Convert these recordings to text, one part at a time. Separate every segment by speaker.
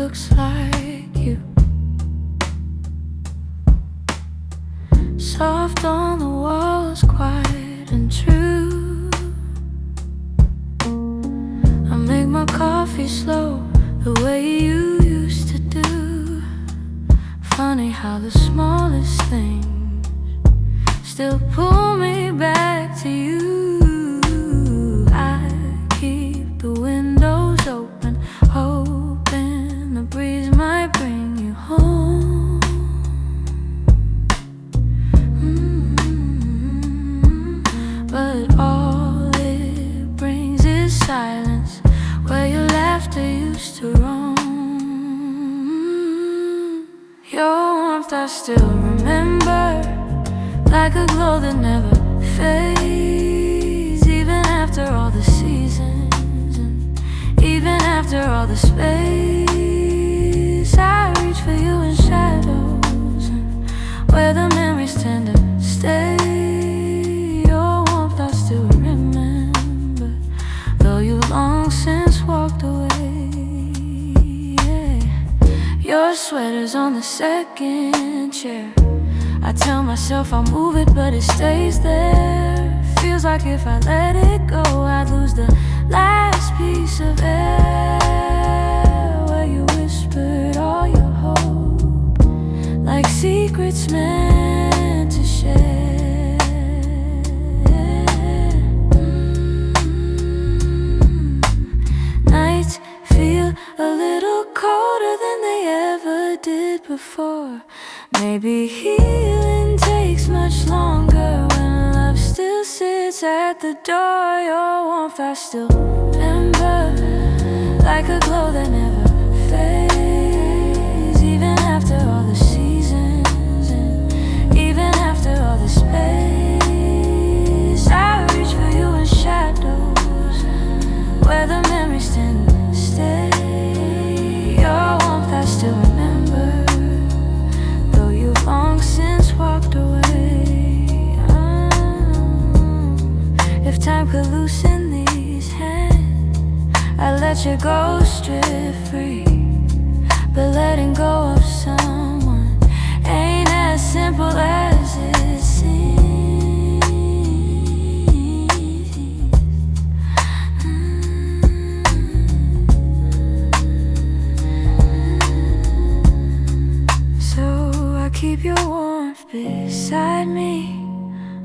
Speaker 1: looks like you. Soft on the walls, quiet and true. I make my coffee slow, the way you used to do. Funny how the smallest things still pull me back to you. I keep the windows open, hoping the breeze might bring you home. But all it brings is silence, where your laughter used to roam. Your warmth I still remember, like a glow that never fades. Even after all the seasons, and even after all the space, I reach for you in shadows, and where the memories tend to stay. Your warmth I still remember, though you've long since walked away. Yeah. Your sweater's on the second chair. I tell myself I'll move it, but it stays there. Feels like if I let it go, I'd lose the last piece of air, where you whispered all your hope, like secrets meant to share. Nights feel a little colder than they ever did before. Maybe healing takes much longer when love still sits at the door. Your warmth I still remember, like a glow that never fades. Even after all the seasons, and even after all the space, I reach for you in shadows, where the memories tend to stay. Your warmth I still remember, long since walked away. If time could loosen these hands, I'd let you go strip free. But letting go of someone ain't as simple as it seems. Keep your warmth beside me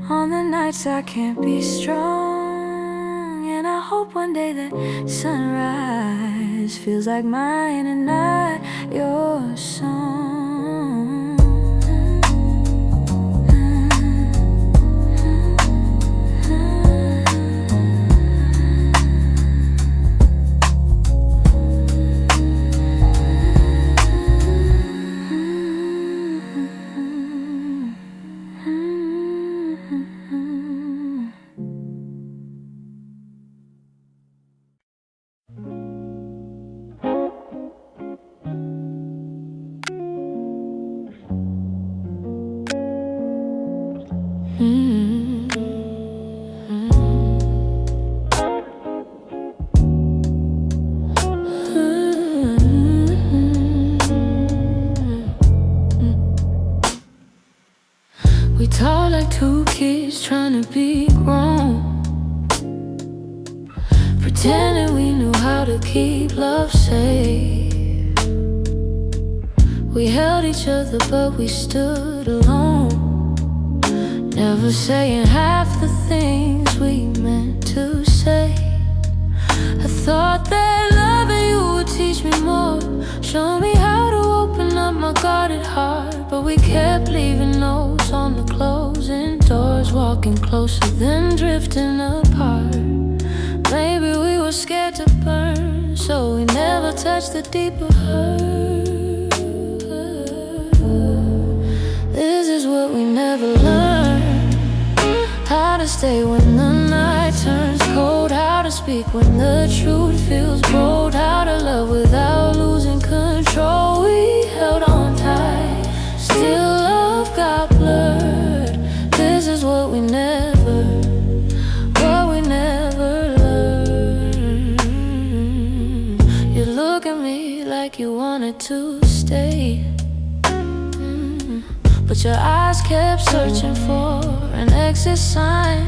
Speaker 1: on the nights I can't be strong. And I hope one day that sunrise feels like mine and not your song. We talk like two kids trying to be grown, pretending we knew how to keep love safe. We held each other but we stood alone, never saying half the things we meant to say. I thought that loving you would teach me more, show me how to open up my guarded heart. But we kept leaving notes on the closing doors, walking closer then drifting apart. Maybe we were scared to burn, so we never touched the deeper hurt. This is what we never learned, how to stay when the night turns cold, how to speak when the truth feels bold, how to love without losing control. We held on tight, still love got blurred. This is what we never learned. You look look at me like you wanted to stay. But your eyes kept searching for an exit sign.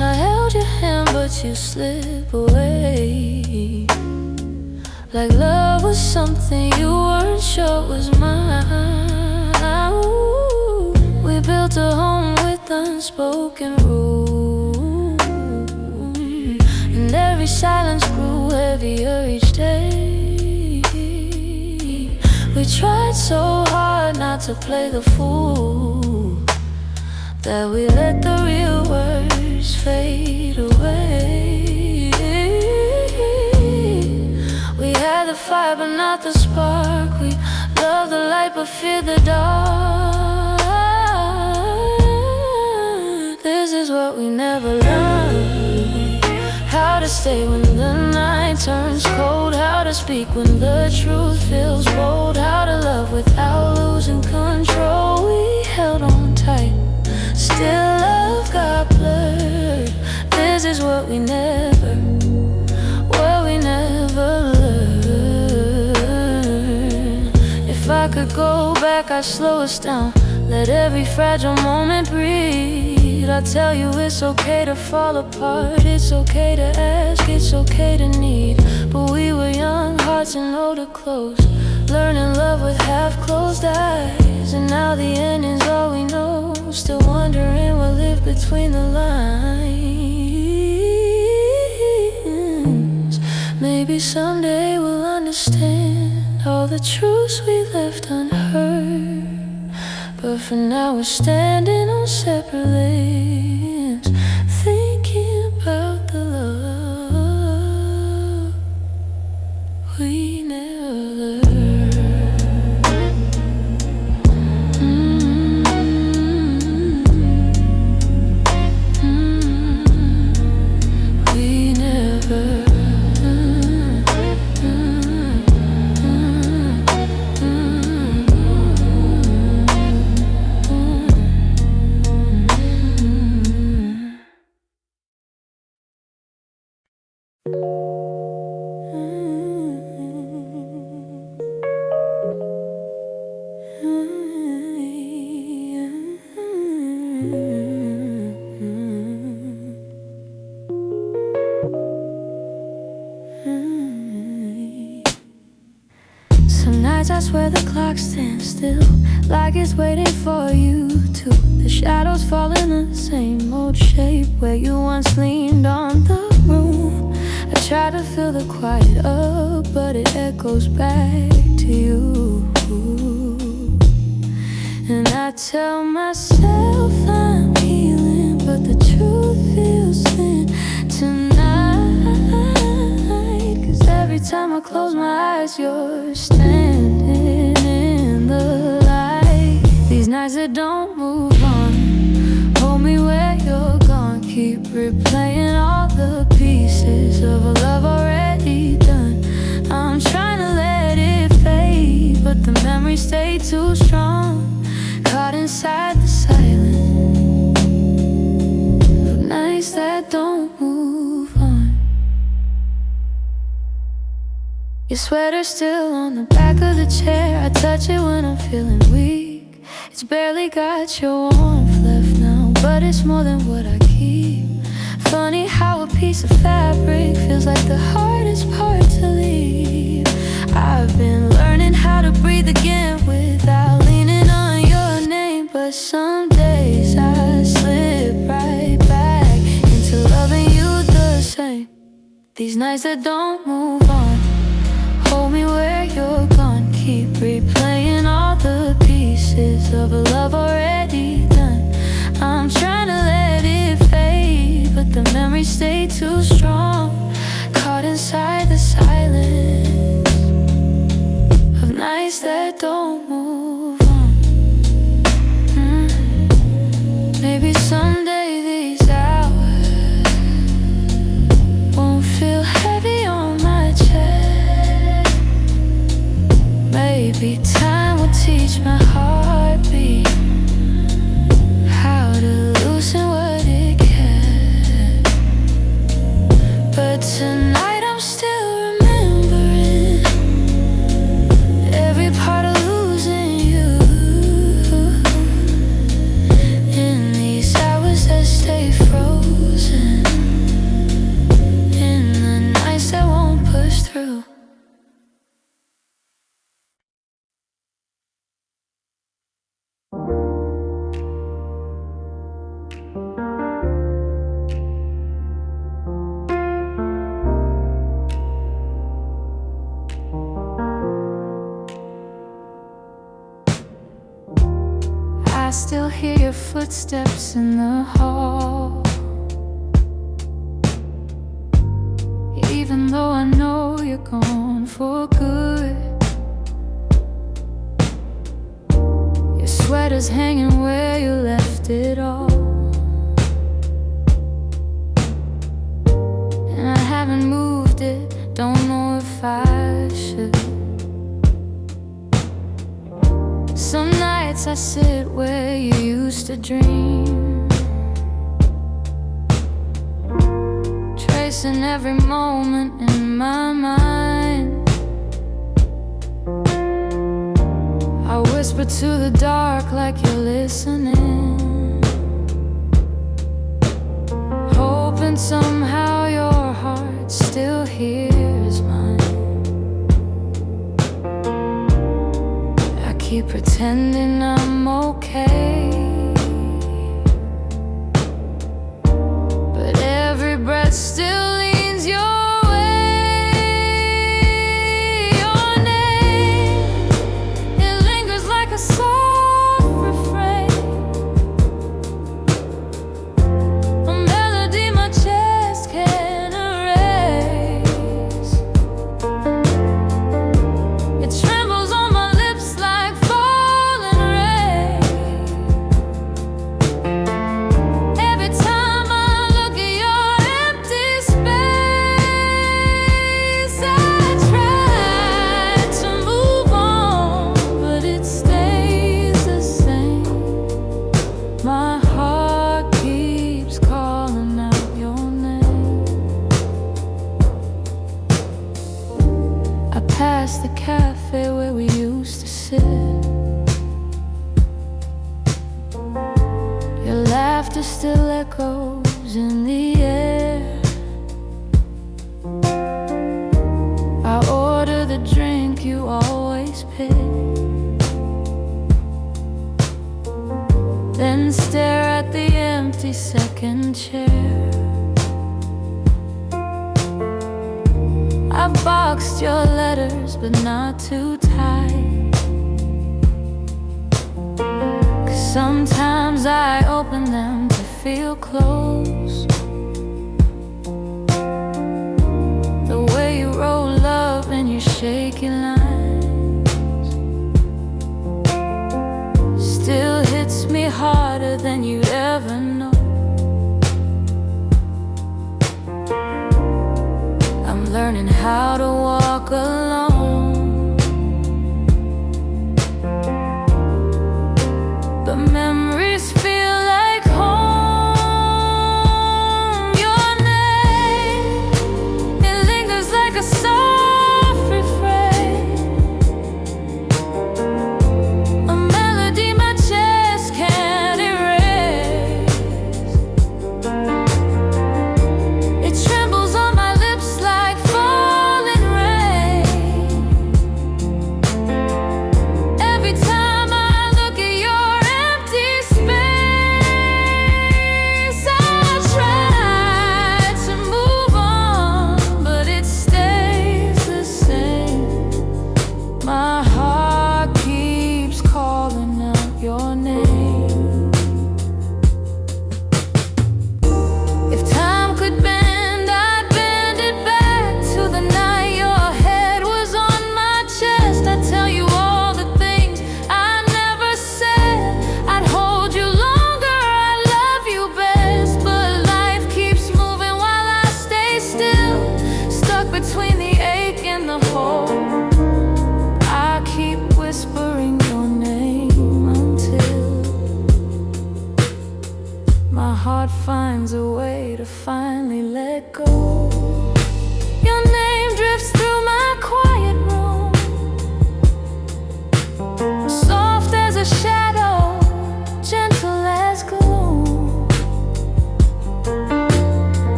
Speaker 1: I held your hand but you slip away, like love was something you weren't sure was mine. Ooh, we built a home with unspoken rules, and every silence grew heavier each day. We tried so hard not to play the fool, that we let the real words fade away. We had the fire but not the spark. We loved the light but feared the dark. This is what we never learned: how to stay when the night turns cold, how to speak when the truth feels bold, how to love without losing control. We held on tight, still love got blurred. This is what we never learned. If I could go back, I'd slow us down, let every fragile moment breathe. I'd tell you it's okay to fall apart, it's okay to ask, it's okay to need. But we were young, hearts and older clothes, learning love with half-closed eyes. And now the ending's all we know, still wondering what lived between the lines. Maybe someday we'll understand all the truths we left unheard, but for now we're standing on separate lanes, thinking about the love we never learned. We never. Some nights I swear the clock stands still, like it's waiting for you to. The shadows fall in the same old shape where you once leaned on the room. I try to fill the quiet up, but it echoes back to you. And I tell myself I'm healing, but the truth feels thin tonight. 'Cause every time I close my eyes, you're standing in the light. These nights that don't move on, hold me where you're gone. Keep replaying all the pieces of a love already done. I'm trying to let it fade, but the memories stay too strong, caught inside the silence of nights that don't move on. Your sweater's still on the back of the chair. I touch it when I'm feeling weak. It's barely got your warmth left now, but it's more than what I keep. Funny how a piece of fabric feels like the hardest part to leave. I've been learning how to breathe again without leaning on your name, but some days I slip right back into loving you the same. These nights that don't move on, hold me where you're gone. Keep replaying all the pieces of a love already done. I'm trying to let it fade, but the memories stay too strong, caught inside the silence of nights that don't move on. Maybe someday these hours won't feel heavy on my chest. Maybe time will teach my heartbeat how to loosen what it can. But tonight I'm still remembering still hear your footsteps in the hall, even though I know you're gone for good. Your sweater's hanging where you left it all, and I haven't moved it, don't know if I should. Some nights I sit where you used to dream, tracing every moment in my mind. I whisper to the dark like you're listening, hoping somehow your heart still hears mine. Keep pretending I'm okay, but every breath still leans your way. Your name, it lingers like a soft refrain, a melody my chest can't erase. It trembles on my lips like falling rain. Every time I look at your empty space, I try to move on, but it stays the same. My heart keeps calling out your name. I pass the cafe where we used to sit. Your laughter still echoes in the air. I order the drink you always pick, then stare at the empty second chair. I've boxed your letters, but not too tight, 'cause sometimes I open them to feel close. The way you roll up in your shaky lines still hits me harder than you'd ever know. I'm learning how to walk alone, but memories feel like home.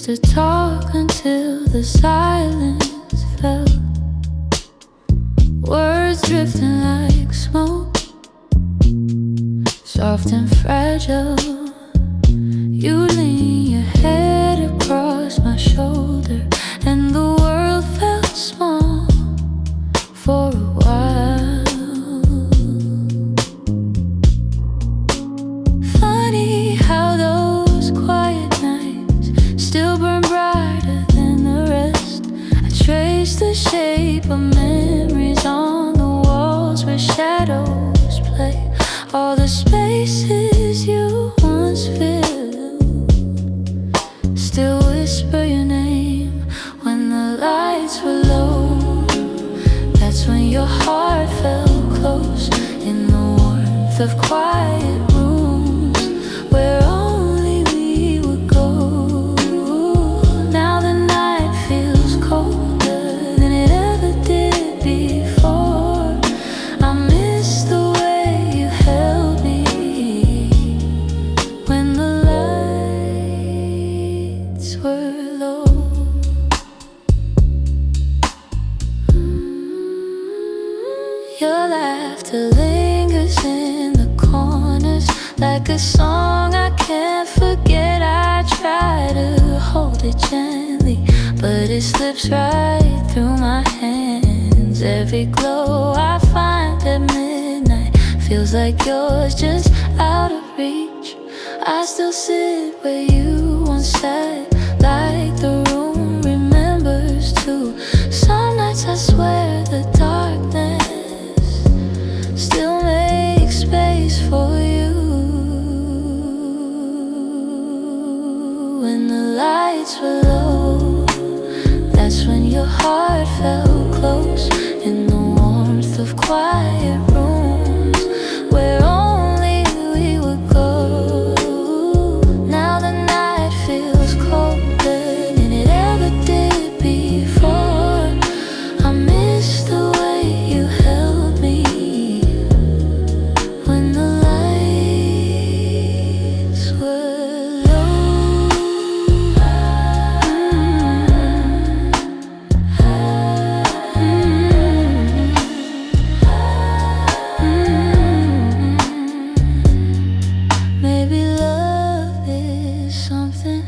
Speaker 1: used to talk until the silence fell. Words drifting like smoke, soft and fragile. You lean your head across my shoulder, and the world felt small for a while. Funny how those quiet nights still burn brighter than the rest. I trace the shape of memories on the walls where shadows play. All the spaces you once filled still whisper your name when the lights were low. That's when your heart felt close in the warmth of quiet rooms where only we would go. Now the night feels colder than it ever did before. I miss the way you held me when the lights were low. Your laughter lingers in the corners like a song I can't forget. I try to hold it gently, but it slips right through my hands. Every glow I find at midnight feels like yours, just out of reach. I still sit where you once sat, like the room remembers too. Some nights I swear the darkness still makes space for you. When the lights were low, that's when your heart felt close in the warmth of quiet rooms where only we would go. Now the night feels colder than it ever did before. I miss the way you held me when the lights were low. Maybe love is something,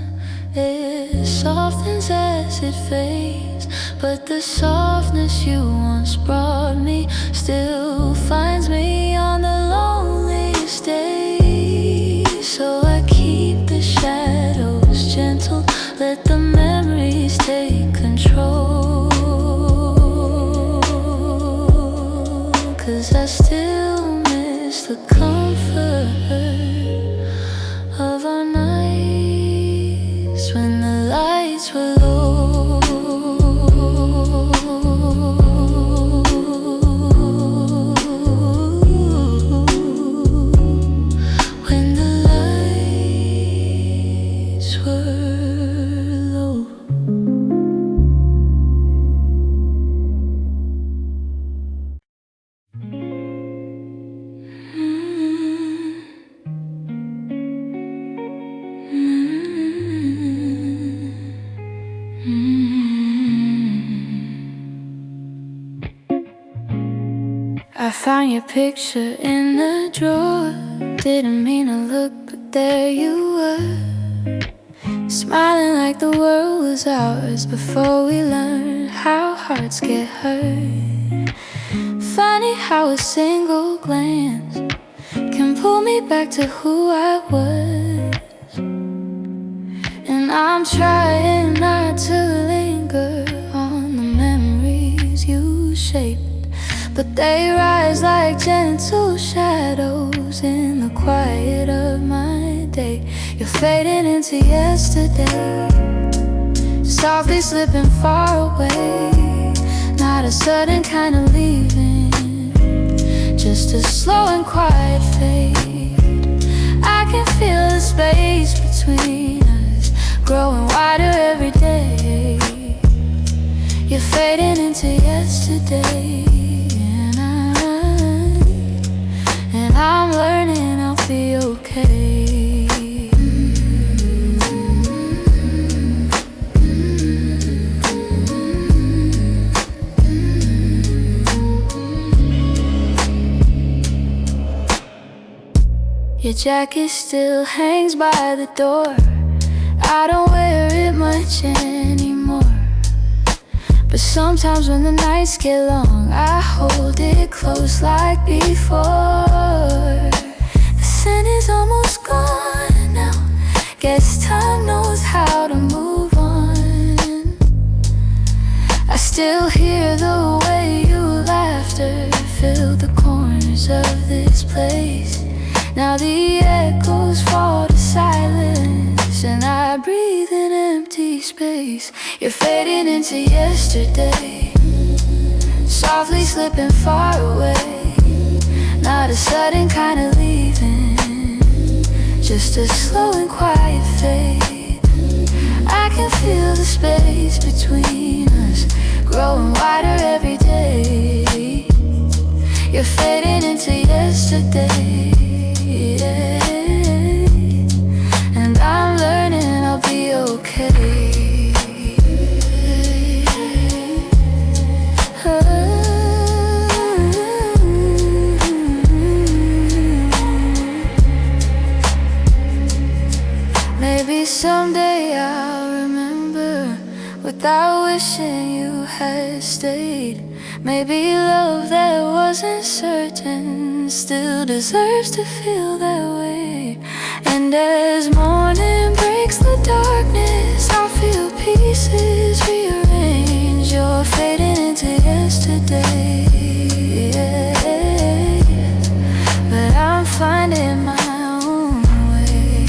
Speaker 1: it softens as it fades, but the softness you once brought me still finds me on the loneliest day. So I keep the shadows gentle, let the memories take control. 'Cause I still miss the comfort of our nights when the lights were low. When the lights were low. I found your picture in the drawer. Didn't mean to look, but there you were, smiling like the world was ours before we learned how hearts get hurt. Funny how a single glance can pull me back to who I was. And I'm trying not to linger on the memories you shaped, but they rise like gentle shadows in the quiet of my day. You're fading into yesterday, softly slipping far away. Not a sudden kind of leaving, just a slow and quiet fade. I can feel the space between us growing wider every day. You're fading into yesterday. I'm learning I'll be okay. Your jacket still hangs by the door. I don't wear it much anymore, but sometimes when the nights get long, I hold it close like before. The scent is almost gone now. Guess time knows how to move on. I still hear the way your laughter filled the corners of this place. Now the echoes fall to silence, and I breathe in empty space. You're fading into yesterday, softly slipping far away. Not a sudden kind of leaving, just a slow and quiet fade. I can feel the space between us growing wider every day. You're fading into yesterday, and I'm learning I'll be okay. Maybe someday I'll remember without wishing you had stayed. Maybe love that wasn't certain still deserves to feel that way. And as morning breaks the darkness, I'll feel pieces rearrange. You're fading into yesterday, but I'm finding my own way.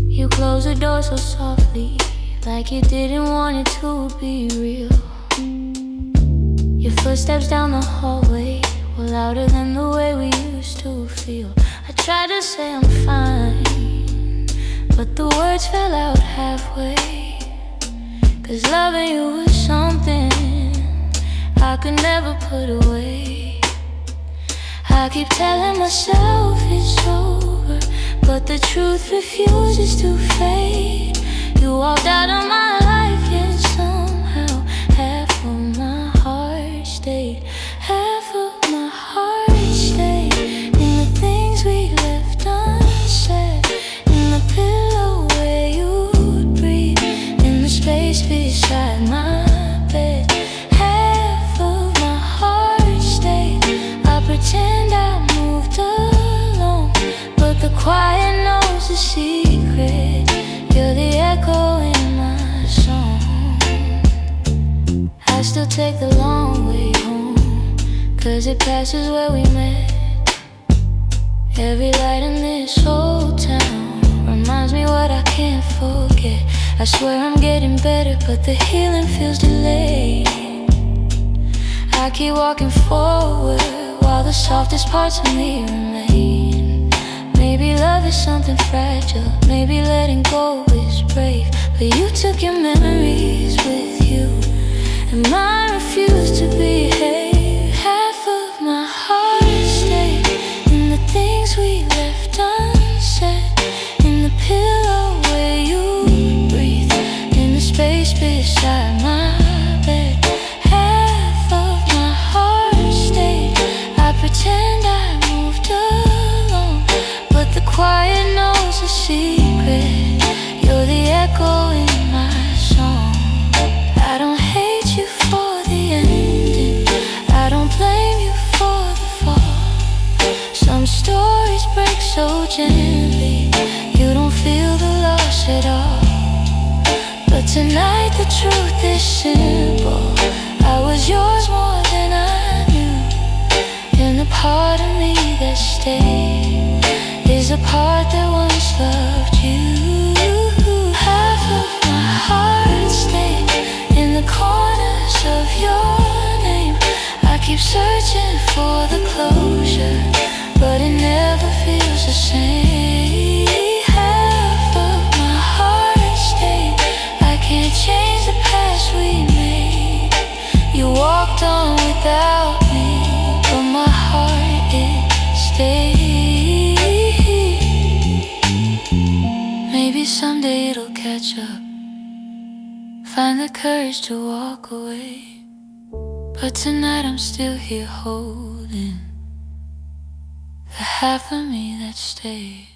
Speaker 1: You close the door so softly, like you didn't want it to be real. Your footsteps down the hallway were louder than the way we used to feel. I tried to say I'm fine, but the words fell out halfway. 'Cause loving you was something I could never put away. I keep telling myself it's over, but the truth refuses to fade. You walked out of my life, yet somehow half of my heart stayed. Half of my heart stayed in the things we left unsaid, in the pillow where you'd breathe, in the space beside my bed. Half of my heart stayed. I pretend I moved along, but the quiet knows the secret. You're the echo in my song. I still take the long way home, 'cause it passes where we met. Every light in this whole town reminds me what I can't forget. I swear I'm getting better, but the healing feels delayed. I keep walking forward while the softest parts of me remain. Maybe love is something fragile, maybe letting go is brave, but you took your memories with you, and mine refused to behave. Half of my heart stayed in the things we left unsaid, in the pillow where you breathe, in the space beside my bed. Half of my heart stayed. I pretend I moved along, but the quiet knows the secret. You're the echo in my song. I don't hate you for the ending, I don't blame you for the fall. Some stories break so gently, you don't feel the loss at all. But tonight the truth is simple, I was yours more than I knew. And the part of me that stayed is a part that once loved you. Half of my heart stayed in the corners of your name. I keep searching for the closure, but it never feels the same. Half of it'll catch up. Find the courage to walk away. But tonight I'm still here holding the half of me that stayed.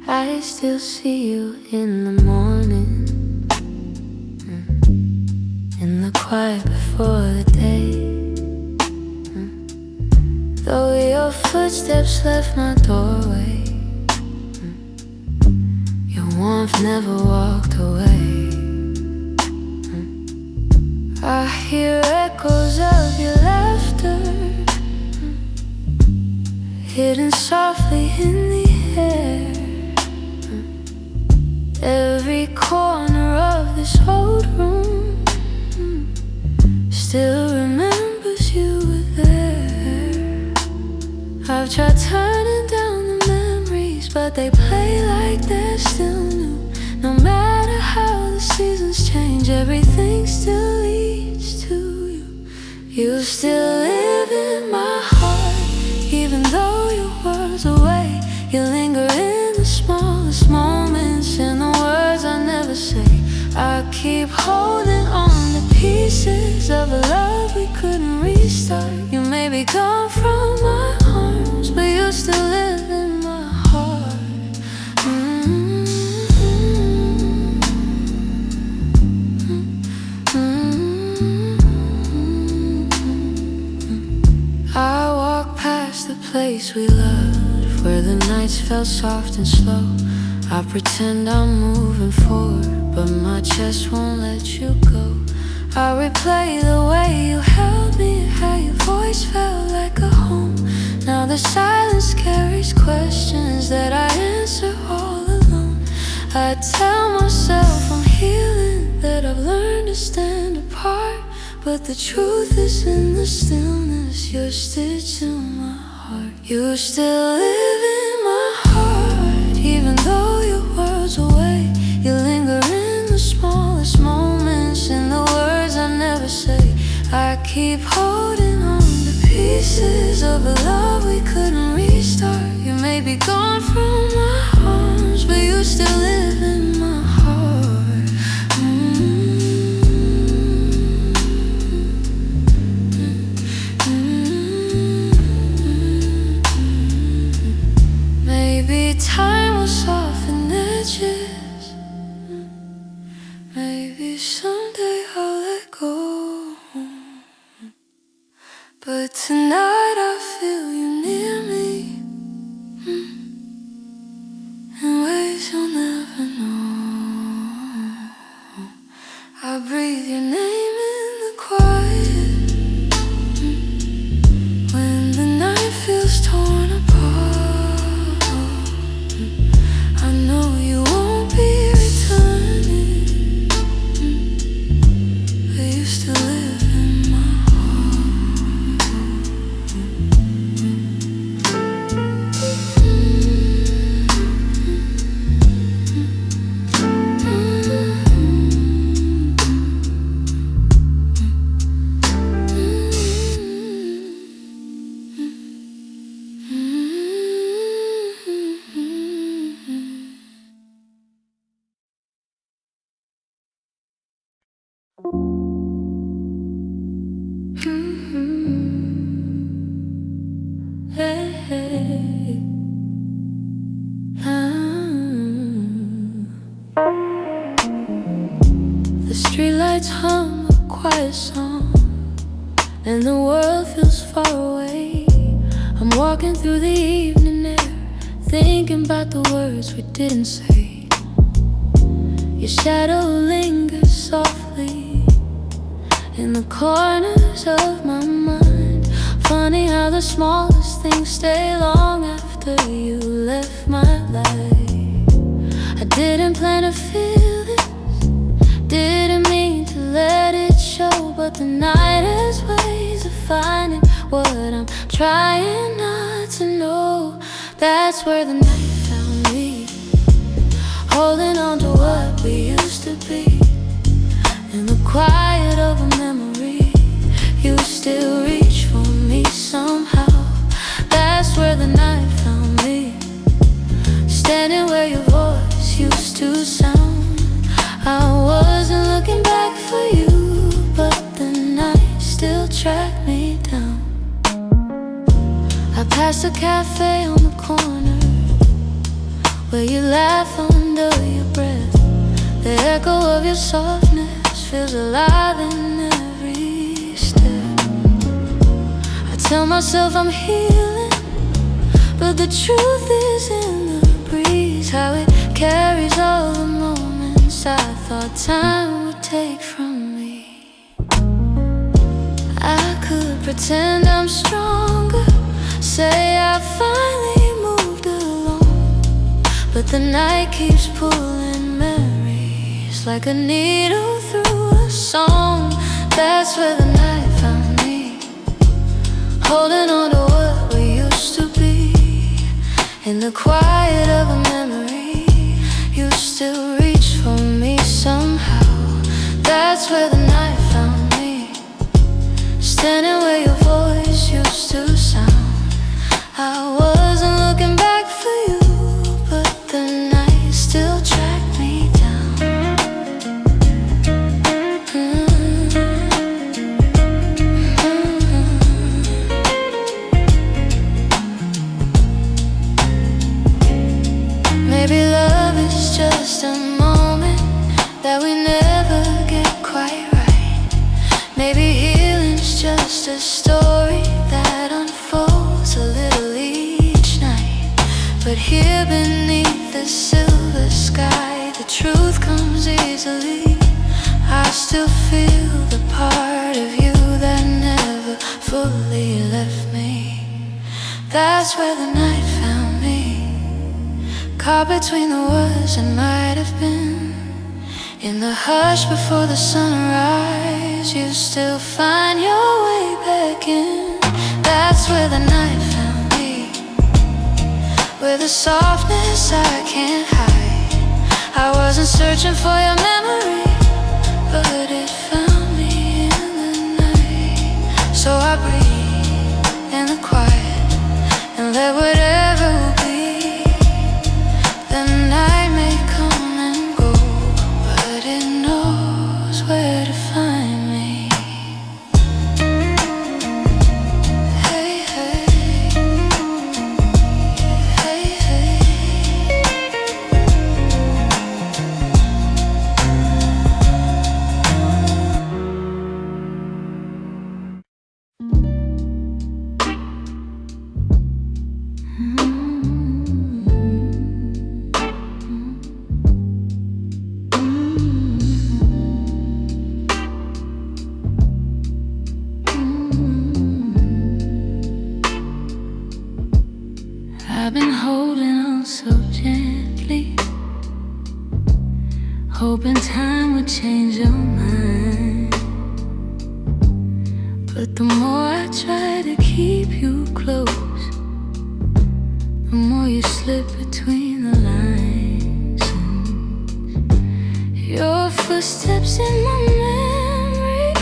Speaker 1: I still see you in the morning, in the quiet before the day. Though your footsteps left my doorway, your warmth never walked away. I hear echoes of your laughter, hidden softly in the air. Every corner of this old room still remembers you were there. I've tried turning down the memories, but they play like they're still new. No matter how the seasons change, everything still leads to you. You still live in my heart, even though your world's away. You linger in the smallest moments, in the words I never say. I keep holding on to pieces of a love we couldn't restart. You may be gone from my arms, but you still live in my heart. I walk past the place we loved, where the nights felt soft and slow. I pretend I'm moving forward, but my chest won't let you go. I replay the way you held me, how your voice felt like a home. Now the silence carries questions that I answer all alone. I tell myself I'm healing, that I've learned to stand apart, but the truth is in the stillness. You're stitched to my heart. You still live in my heart, even though your world's away. You linger in the smallest moments, in the words I never say. I keep holding on to pieces of a love we couldn't restart. You may be gone from my arms, but you still live in my heart. Maybe time will soften edges. Maybe someday I'll let go. But tonight I feel you near me, in ways you'll never know. I breathe your name in the quiet, when the night feels torn apart. I know you won't be returning, but you still live in my Hey, the streetlights hum a quiet song, and the world feels far away. I'm walking through the evening air, thinking about the words we didn't say. Your shadow lingers softly in the corners of my mind. Funny how the smallest things stay long after you left my life. I didn't plan to feel this, didn't mean to let it show, but the night has ways of finding what I'm trying not to know. That's where the night found me, holding on to what we used to be. In the quiet of a memory, you still reach for me somehow. That's where the night found me, standing where your voice used to sound. I wasn't looking back for you, but the night still tracked me down. I passed a cafe on the corner where you laugh under your breath. The echo of your softness feels alive in every step. I tell myself I'm healing, but the truth is in the breeze, how it carries all the moments I thought time would take from me. I could pretend I'm stronger, say I finally moved along, but the night keeps pulling memories like a needle through a song. That's where the night found me, holding on to what we used to be. In the quiet of a memory, you still reach for me somehow. That's where the night found me, standing where your voice used to sound. I wasn't looking back for you, but the night still tracked me down. Maybe love is just a moment that we never get quite right. Maybe healing's just a story that unfolds a little each night. But here beneath the silver sky, the truth comes easily. I still feel the part of you that never fully left me. That's where the night found me, caught between the words that might have been. In the hush before the sunrise, you still find your way back in. That's where the night found me, with a softness I can't hide. I wasn't searching for your memory, but it found me in the night. So I breathe in the quiet and let whatever will be. The night may come and go, but it knows where to find me. Hey, hey, hey, hey. I've been holding on so gently, hoping time would change your mind. But the more I try to keep you close, the more you slip between the lines. And your footsteps in my memory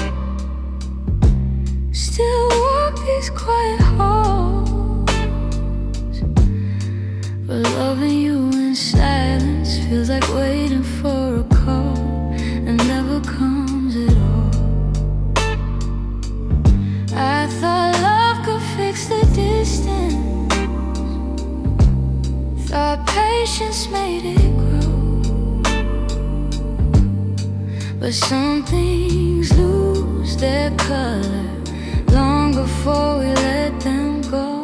Speaker 1: still walk these quiet halls. But loving you in silence feels like waiting for a call that never comes at all. I thought love could fix the distance, thought patience made it grow. But some things lose their color long before we let them go.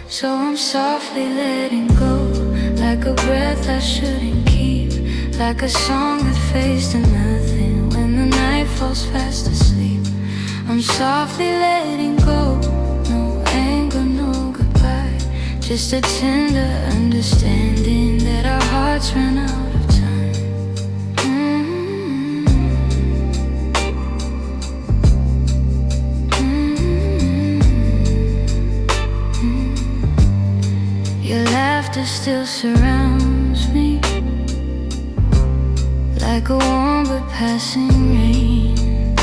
Speaker 1: So I'm softly letting go, like a breath I shouldn't keep, like a song that fades to nothing when the night falls fast asleep. I'm softly letting go, no anger, no goodbye, just a tender understanding that our hearts ran out of time. laughter still surrounds me, like a warm but passing rain.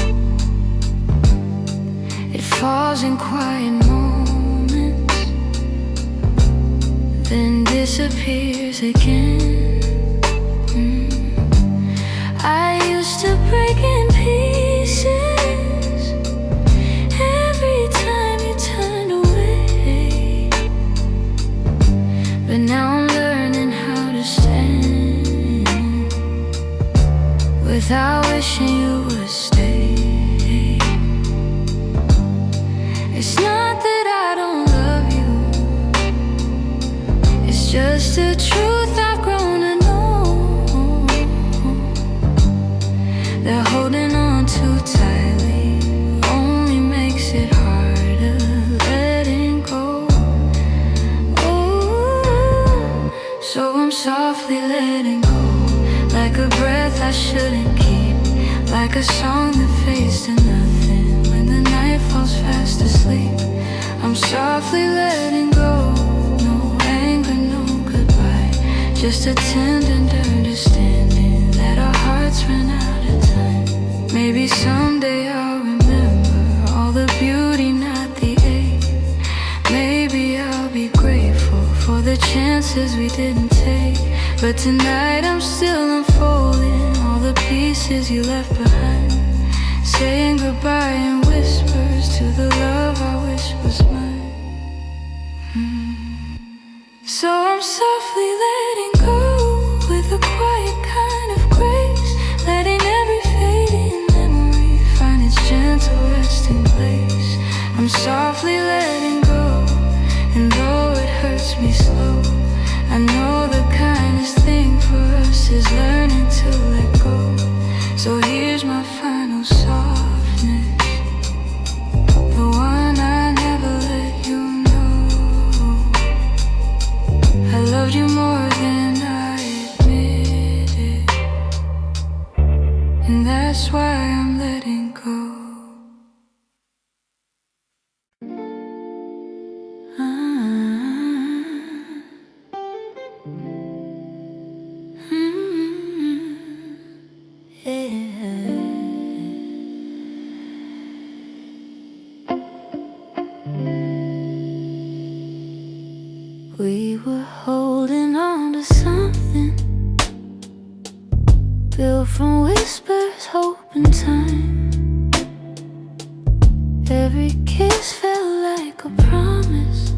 Speaker 1: It falls in quiet moments, then disappears again. I used to break in pieces every time you turned away, but now I'm learning how to stand without wishing you would stay. It's not that I don't love you, it's just the truth I've grown to know, that holding on too tightly only makes it harder letting go. Ooh, so I'm softly letting go, like a breath I shouldn't keep, like a song that fades to nothing when the night falls fast asleep. I'm softly letting go, no anger, no goodbye, just a tender understanding that our hearts ran out of time. Maybe someday I'll remember all the beauty, not the ache. Maybe I'll be grateful for the chances we didn't take. But tonight I'm still unfolding all the pieces you left behind, saying goodbye in whispers to the love I wish was mine. So I'm softly letting go with a quiet kind of grace, letting every fading memory find its gentle resting place. I'm softly letting go, and though it hurts me slow, I know the kindest thing for us is learning to let go. So here's my final softness, the one I never let you know. I loved you more than I admitted, and that's why I'm letting go. We were holding on to something built from whispers, hope, and time. Every kiss felt like a promise,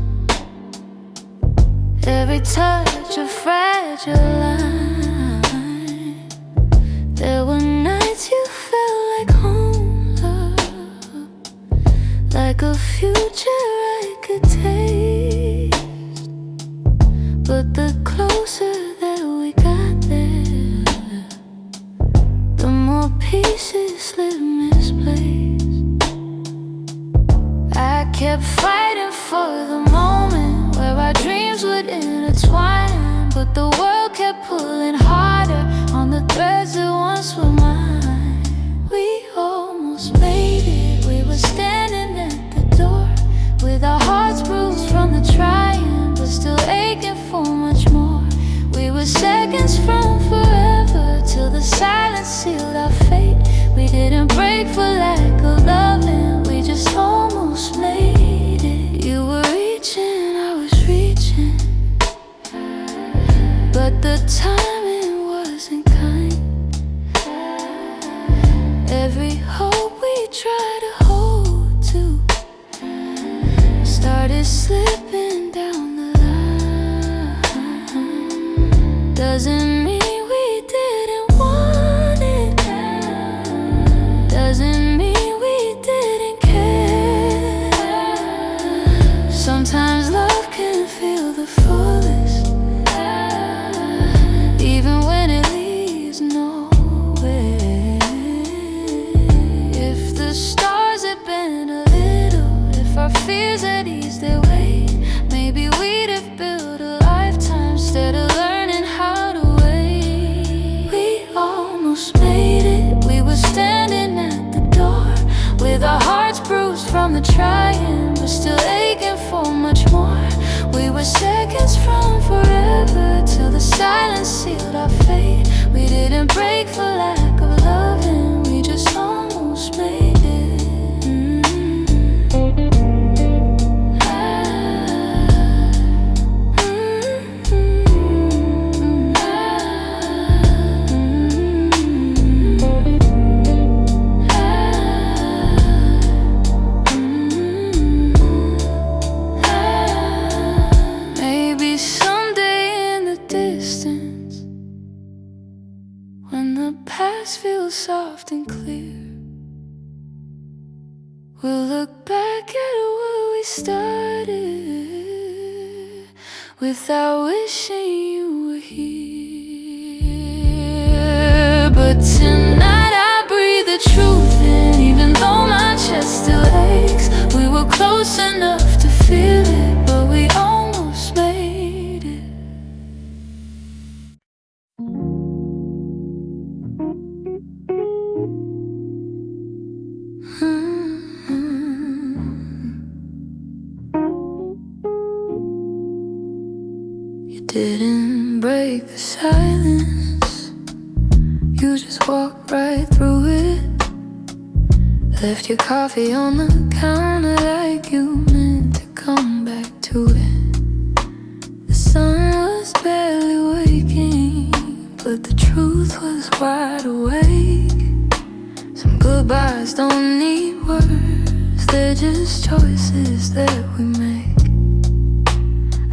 Speaker 1: every touch a fragile line. There were nights you felt like home, love, like a future I could taste. But the closer that we got there, the more pieces slipped misplaced. I kept fighting for the moment where our dreams would intertwine, but the world kept pulling harder on the threads that once were mine. We almost made it, we were standing at the door with our hearts bruised from the trying, but still aching for much more. We were seconds from forever, till the silence sealed our fate. We didn't break for lack of loving, we just almost made it. You were reaching, I was reaching, but the timing wasn't kind. Every hope we tried to hold to started slipping down the line. Doesn't mean we didn't want it, doesn't mean we didn't care. Sometimes love can feel the fullest, even when it leaves nowhere. If the stars had been a little, if our fears had eased their way, maybe we'd have built a lifetime instead of learning how to wait. We almost made it, we were standing at the door with our hearts bruised from the trying, but still aching for much more. We were seconds from forever, till the silence sealed our fate. We didn't break for lack of loving, we just almost made it. Maybe someday in the distance, when the past feels soft and clear, we'll look back at where we started without wishing you were here. But tonight I breathe the truth in, even though my chest still aches. We were close enough to feel it, but we almost made it. You didn't break the silence, you just walked right through it. Left your coffee on the counter like you meant to come back to it. The sun was barely waking, but the truth was wide awake. Some goodbyes don't need words, they're just choices that we make.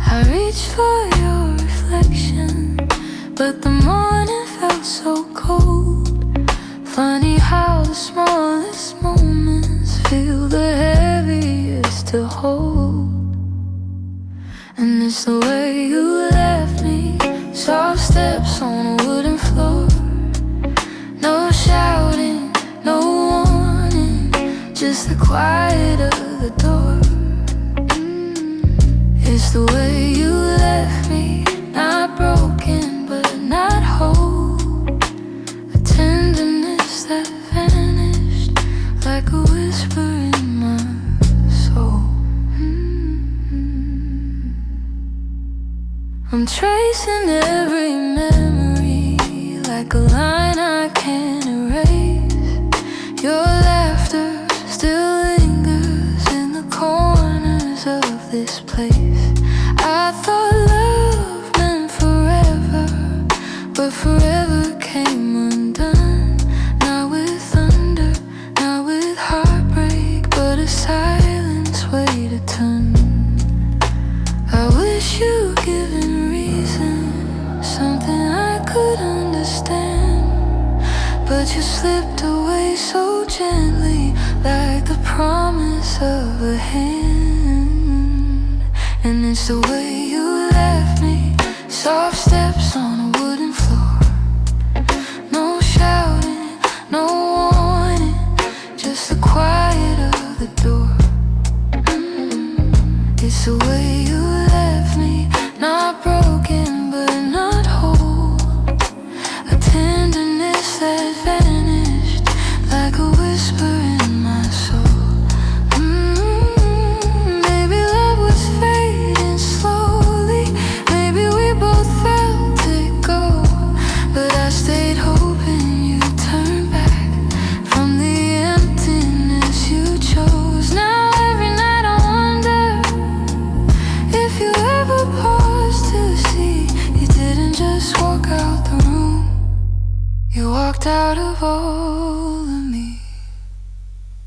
Speaker 1: I reached for your reflection, but the morning felt so cold. Funny how the smallest moments feel the heaviest to hold. And it's the way you left me, soft steps on a wooden floor. No shouting, no warning, just the quiet of the door. It's the way you left me, not broken but not whole. A tenderness that vanished like a whisper in my soul. I'm tracing every memory like a line I can't erase. Your laughter still lingers in the corners of this place. I thought love meant forever, but forever came undone. Not with thunder, not with heartbreak, but a silence weighed a ton. I wish you'd given reason, something I could understand, but you slipped away so gently, like the promise of a hand. And it's the way you left me, soft steps on a wooden floor. No shouting, no warning, just the quiet of the door. It's the way you left me, not broken but not whole. A tenderness that vanished like a whisper in my soul. Maybe love was fading slowly, maybe we both felt it go, but I stayed hoping you'd turn back from the emptiness you chose. Now every night I wonder if you ever paused to see you didn't just walk out the room, you walked out of all of me.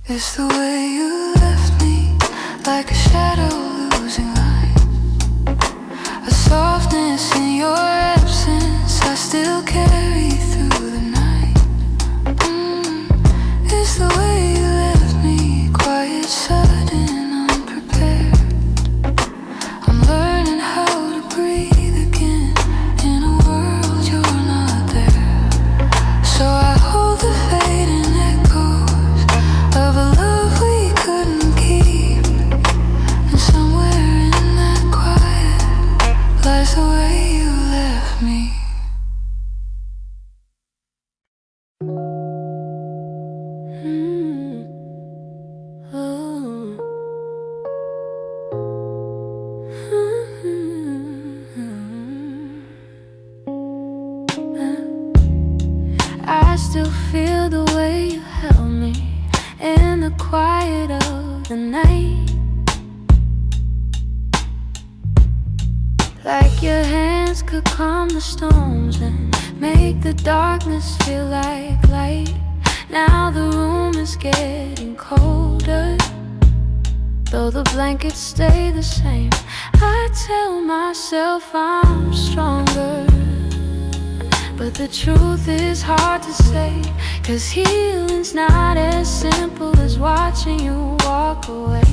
Speaker 1: It's the way you left me, like a shadow losing light. A softness in your absence I still carry through the night. It's the way you left me, quiet, sudden, unprepared. I'm learning how to breathe again in a world you're not there. So I hold the fading echoes of a love we couldn't keep, and somewhere in that quiet lies the way you left like your hands could calm the storms and make the darkness feel like light. Now the room is getting colder, though the blankets stay the same. I tell myself I'm stronger, but the truth is hard to say, 'cause healing's not as simple as watching you walk away.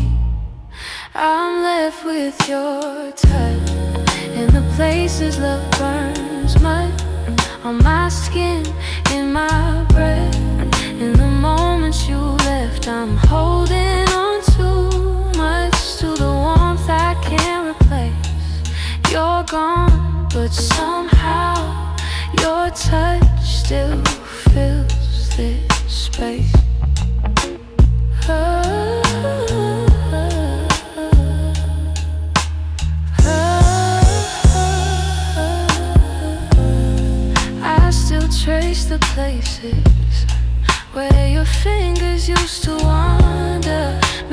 Speaker 1: I'm left with your touch in the places love burns mud, on my skin, in my breath. In the moments you left, I'm holding on too much to the warmth I can't replace. You're gone, but somehow your touch still fills this space. I still trace the places where your fingers used to wander.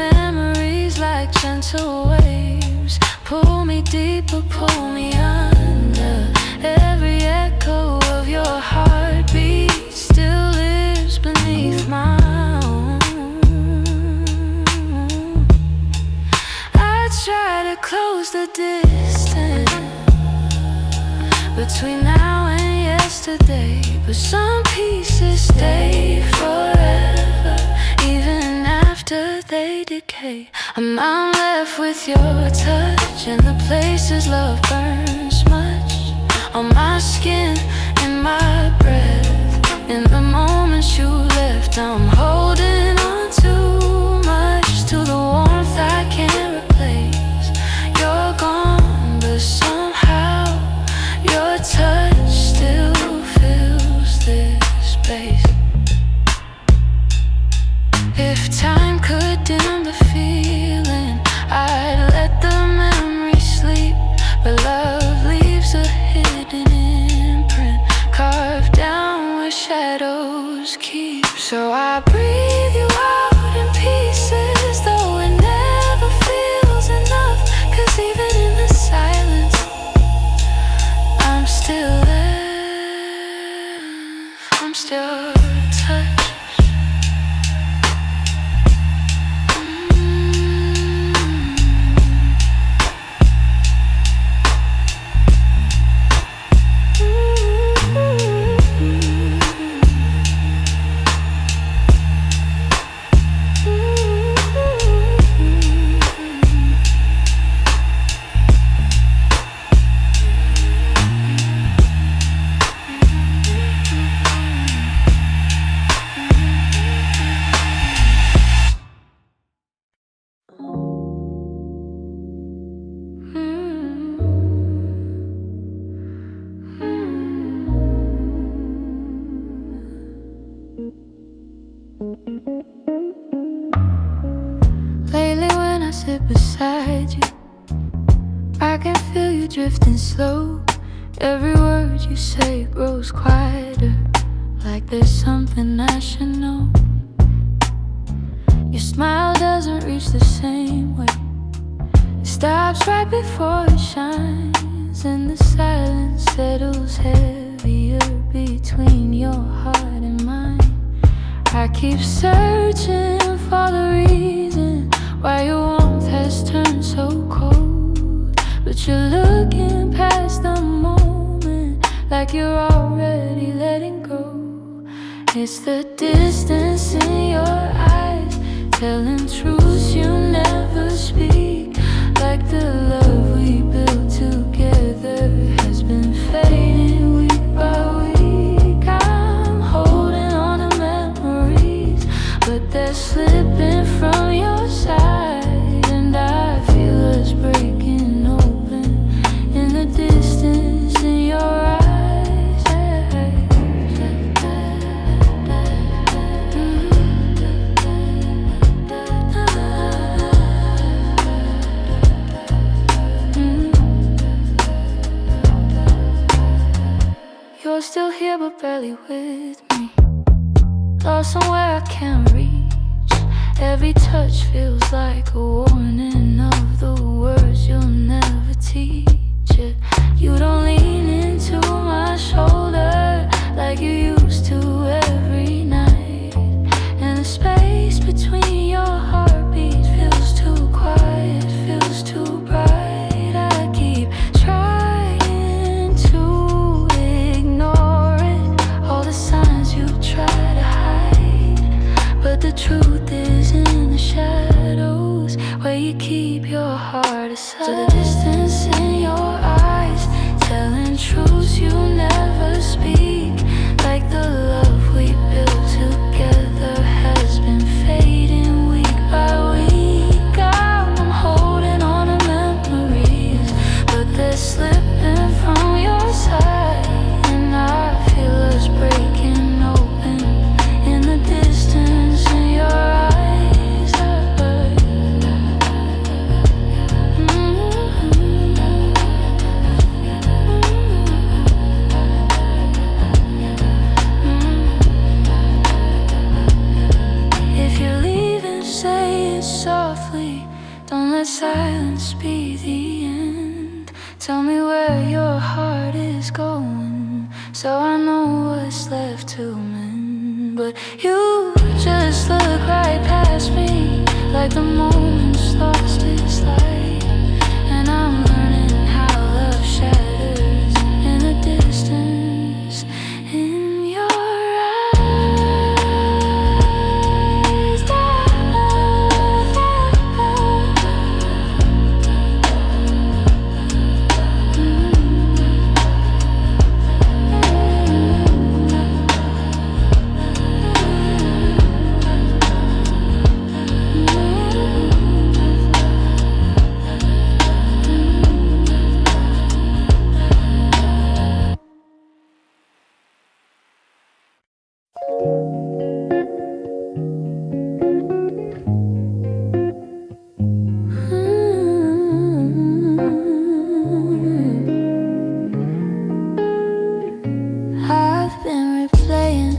Speaker 1: Memories like gentle waves pull me deeper, pull me under. Every echo of your heartbeat still lives beneath my own. I try to close the distance between now and yesterday, but some pieces stay forever, even after they decay. I'm left with your touch in the places love burns much, on my skin, in my breath. In the moments you left, I'm holding on too much to the warmth I can't replace. You're gone, but somehow your touch still fills this space. If time could dim the feeling, I'd let the memory sleep, but love leaves a hidden imprint carved down where shadows keep. So I breathe you out in pieces, though it never feels enough, 'cause even in the silence I'm still there, I'm still touched. Lately when I sit beside you, I can feel you drifting slow. Every word you say grows quieter, like there's something I should know. Your smile doesn't reach the same way. It stops right before it shines, and the silence settles heavier between your heart and mine. I keep searching for the reason why your warmth has turned so cold, but you're looking past the moment like you're already letting go. It's the distance in your eyes, telling truths you never speak, like the love we built together has been fading week by week. I'm holding on to memories, but they're slipping from your side, and I feel us breaking open in the distance in your eyes. You're still here but barely with me, lost somewhere I can't reach. Every touch feels like a warning of the words you'll never teach it. where you keep your heart aside. The distance in your eyes, telling truths you never speak. Like the love we built together has been fading week by week. I'm holding on to memories, but they're slipping from your side, and I feel us breaking open in the distance in your eyes. If you're leaving, say it softly. Don't let silence be the end. Tell me where your heart is going, so I know what's left to mend. But you just look right past me, like the moment's lost its light. And I'm learning how love shatters in the distance in your eyes. I've been replaying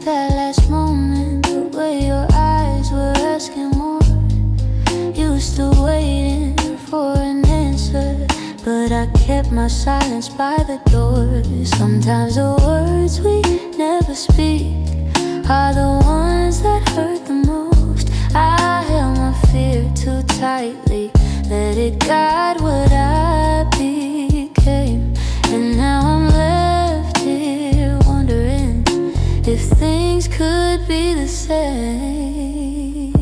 Speaker 1: that last moment, the way your eyes were asking more. You still waiting for an answer, but I kept my silence by the door. Sometimes the words we never speak are the ones that hurt the most. I held my fear too tightly, let it guide what I became. And now I'm left here wondering if things could be the same.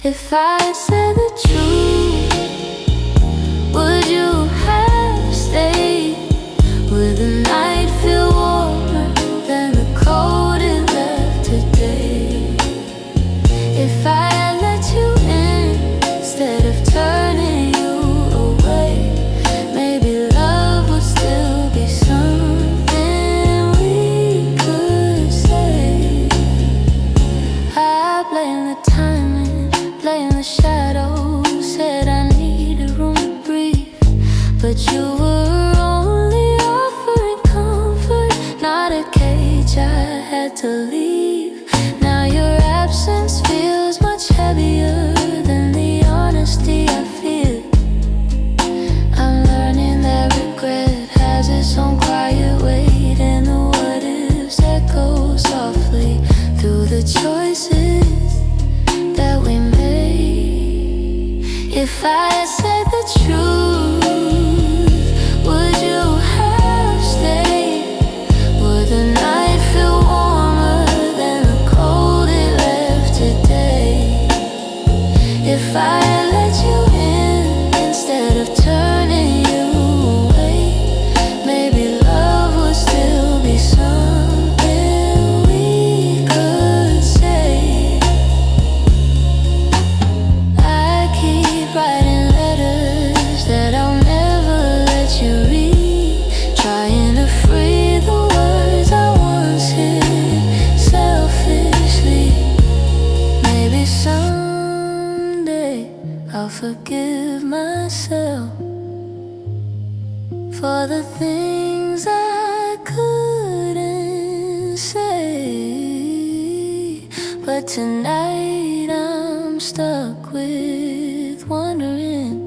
Speaker 1: If I had said the truth, would you have stayed? Would the night feel warmer than the cold it left today? If I had let you in instead of turning you away, maybe love would still be something we could say. I blame the timing, blame the shadows, said I needed room to breathe, but you were only offering comfort, not a cage I had to leave. Now your absence feels much heavier than the honesty I feel. I'm learning that regret has its own quiet weight, and the what ifs echo softly through the choices that we made. If I had said the truth, would you have stayed? Would the night feel warmer than the cold it left today? If I had let you in instead of turning you away, maybe love would still be something we could say. I keep writing letters that I'll never let you read, trying to free the words I once hid selfishly. Maybe someday I'll forgive myself for the things I couldn't say. But tonight I'm stuck with wondering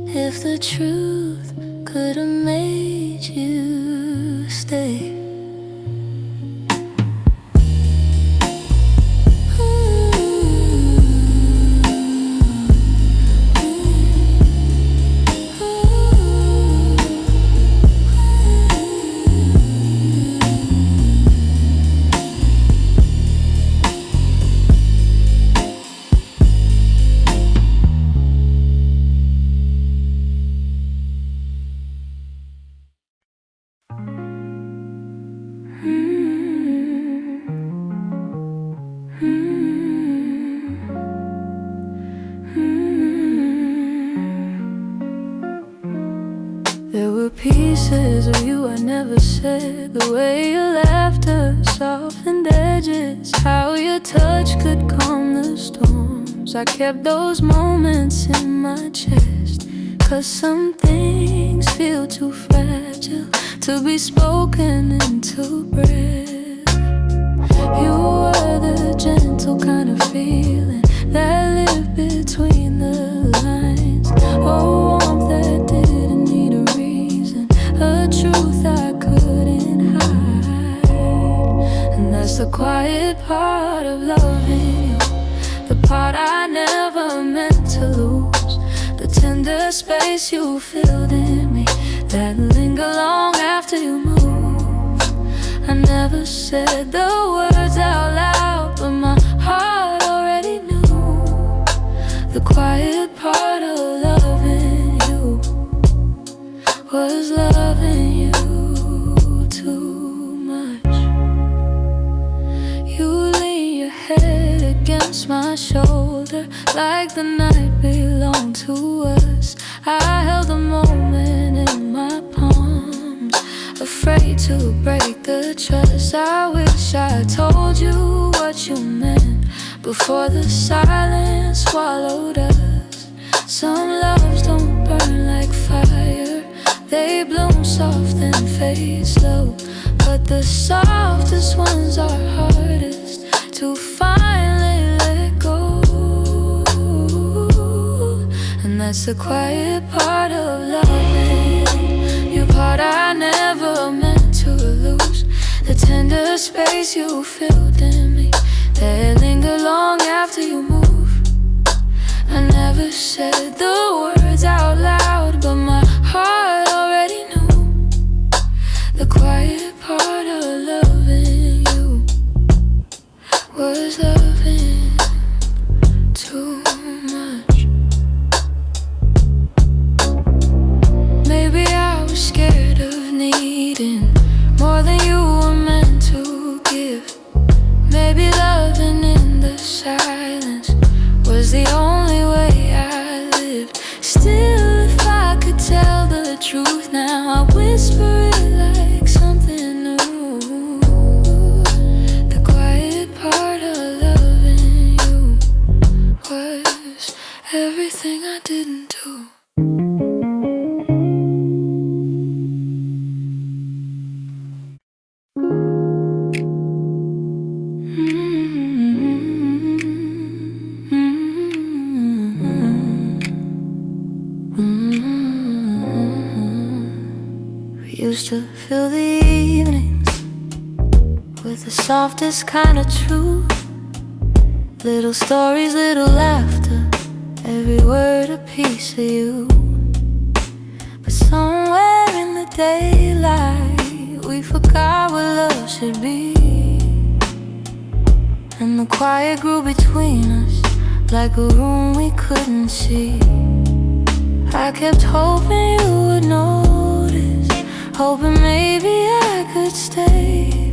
Speaker 1: if the truth could have made you stay. pieces of you I never said. The way your laughter softened edges, how your touch could calm the storms. I kept those moments in my chest, 'cause some things feel too fragile to be spoken into breath. You were the gentle kind of feeling that lived between the lines. Oh, warmth that didn't need a reason, a truth I couldn't hide. And that's the quiet part of loving you, the part I never meant to lose. The tender space you filled in me, that linger long after you move. I never said the words out loud, but my heart already knew. The quiet part of loving you was loving you too much. You lean your head against my shoulder like the night belonged to us. I held the moment in my palms, afraid to break the trust. I wish I told you what you meant before the silence swallowed us. Some loves don't burn like fire, they bloom soft and fade slow. But the softest ones are hardest to finally let go. And that's the quiet part of loving you, part I never meant to lose. The tender space you filled in me, that linger long after you move. I never said the words out loud, but my heart already knew. The quiet part of loving you was loving too much. Maybe I was scared of needing more than you were meant to give. Maybe loving in the silence was the only way I lived. Still, if I could tell the truth now, I whisper it like something new. The quiet part of loving you was everything I didn't do. We used to fill the evenings with the softest kind of truth. Little stories, little laughter, every word a piece of you. But somewhere in the daylight, we forgot what love should be. And the quiet grew between us like a room we couldn't see. I kept hoping you would notice, hoping maybe I could stay.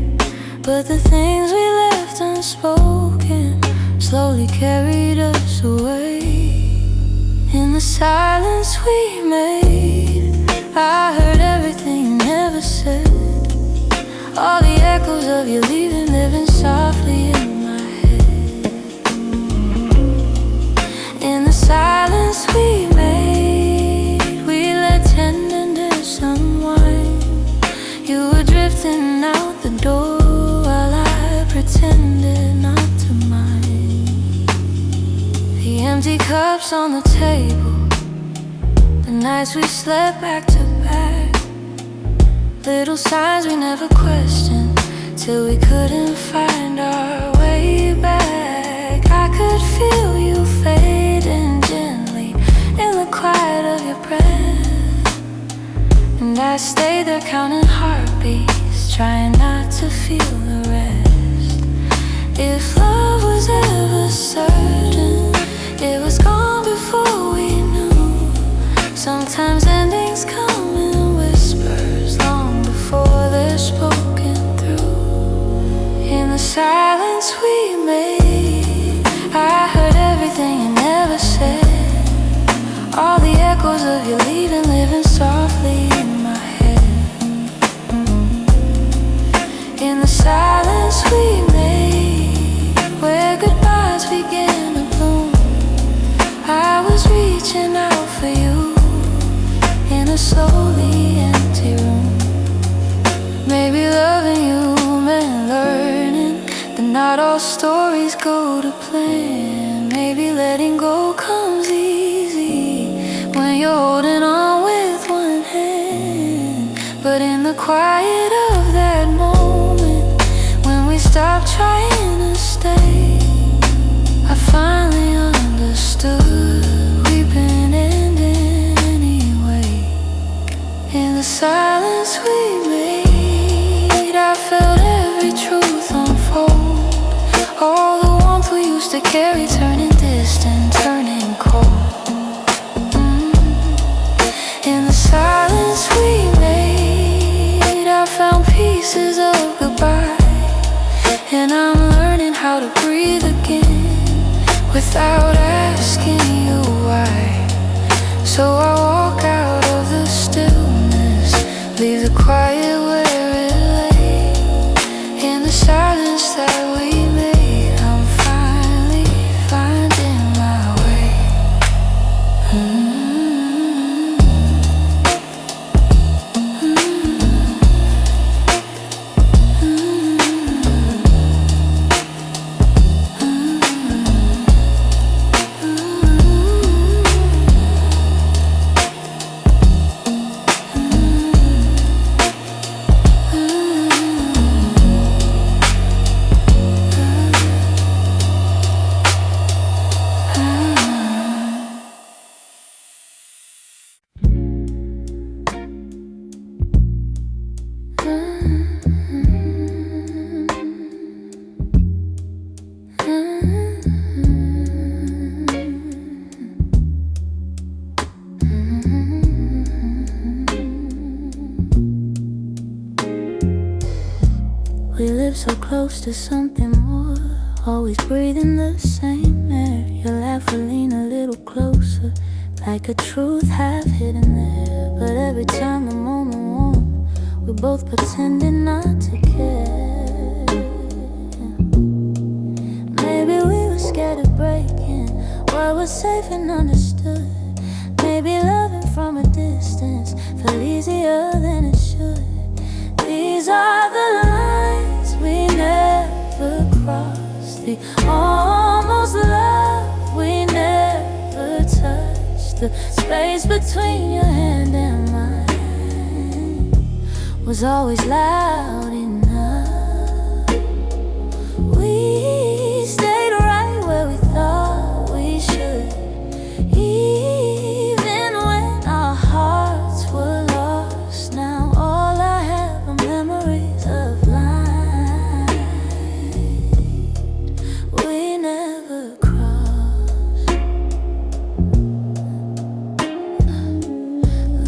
Speaker 1: But the things we left unspoken slowly carried us away. In the silence we made, I heard everything you never said. All the echoes of you leaving living softly in my head. In the silence we made, we let tenderness unwind. You were drifting out the door while I pretended not to mind. The empty cups on the table, the nights we slept back to back. Little signs we never questioned, till we couldn't find our way back. I could feel you fading gently in the quiet of your breath. And I stayed there counting heartbeats, trying not to feel the rest. If love was ever certain, it was gone before we knew. Sometimes endings come in whispers long before they're spoken through. In the silence we made, I heard everything you never said. All the echoes of you leaving living softly in my head. a slowly empty room. Maybe loving you meant learning that not all stories go to plan. Maybe letting go comes easy when you're holding on with one hand. But in the quiet of that moment, when we stop trying to stay, I finally understood we've been ending anyway. In the silence we made, I felt every truth unfold. All the warmth we used to carry turning distant, turning cold. In the silence we made, I found pieces of goodbye. And I'm learning how to breathe again without asking you why. So I walk out of the stillness, leave the quiet where it lay. In the silence that we made, I'm finally finding my way. We live so close to something more, always breathing the same air. Your laugh will lean a little closer, like a truth half hidden there. But every time the moment warm, we're both pretending not to care. Maybe we were scared of breaking what was safe and understood. Maybe loving from a distance felt easier than it should. These are the lines we never crossed, the almost love we never touched. The space between your hand and mine was always loud enough. We stayed right where we thought we should, even when our hearts were lost. Now all I have are memories of lines we never crossed.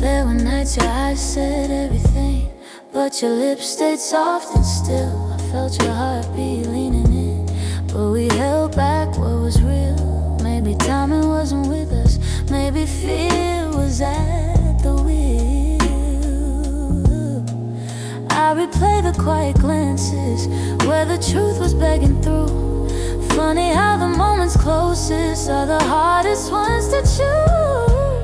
Speaker 1: There were nights your eyes said everything, but your lips stayed soft and still. I felt your heartbeat leaning in, but we held back what was real. Maybe timing wasn't with us, maybe fear was at the wheel. I replay the quiet glances where the truth was begging through. Funny how the moments closest are the hardest ones to choose.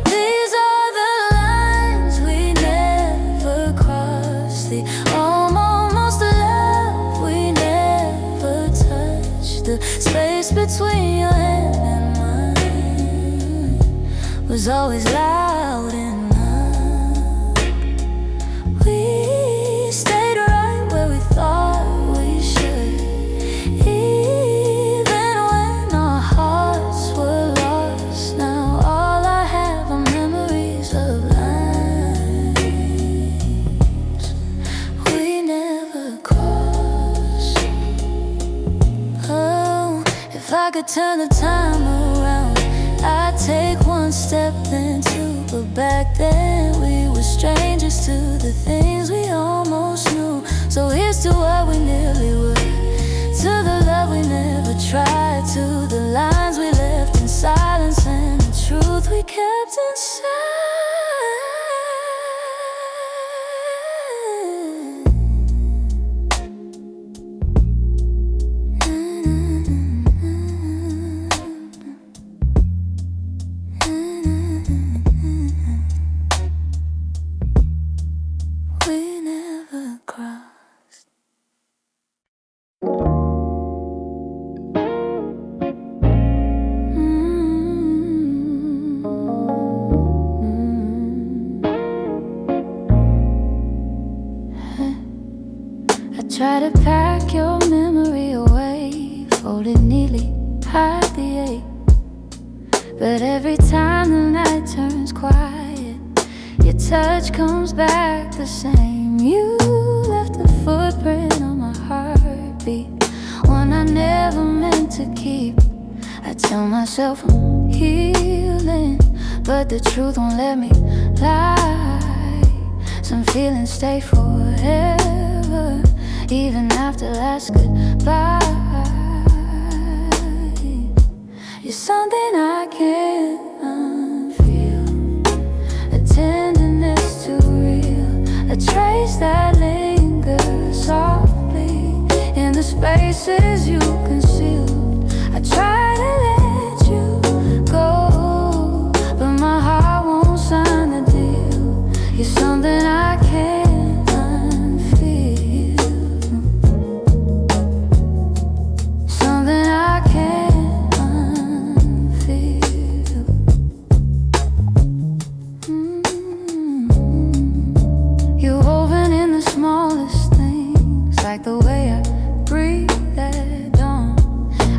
Speaker 1: These are the lines we never crossed, the almost love we never touched. The space between your hand and mine was always loud enough. We stayed right where we thought we should, even when our hearts were lost. Now all I have are memories of lines we never crossed. Oh, if I could turn the time around, I'd take one step then two. But back then we were strangers to the things we almost knew. So here's to what we nearly were, to the love we never tried, to the lines we left in silence and the truth we kept inside. try to pack your memory away, fold it neatly, hide the ache. But every time the night turns quiet, your touch comes back the same. You left a footprint on my heartbeat, one I never meant to keep. I tell myself I'm healing, but the truth won't let me lie. Some feelings stay forever, even after last goodbye. You're something I can't unfeel, a tenderness too real, a trace that lingers softly in the spaces you concealed. I try to let you go, but my heart won't sign the deal. You're something I can't unfeel, something I can't. Like the way I breathe at dawn,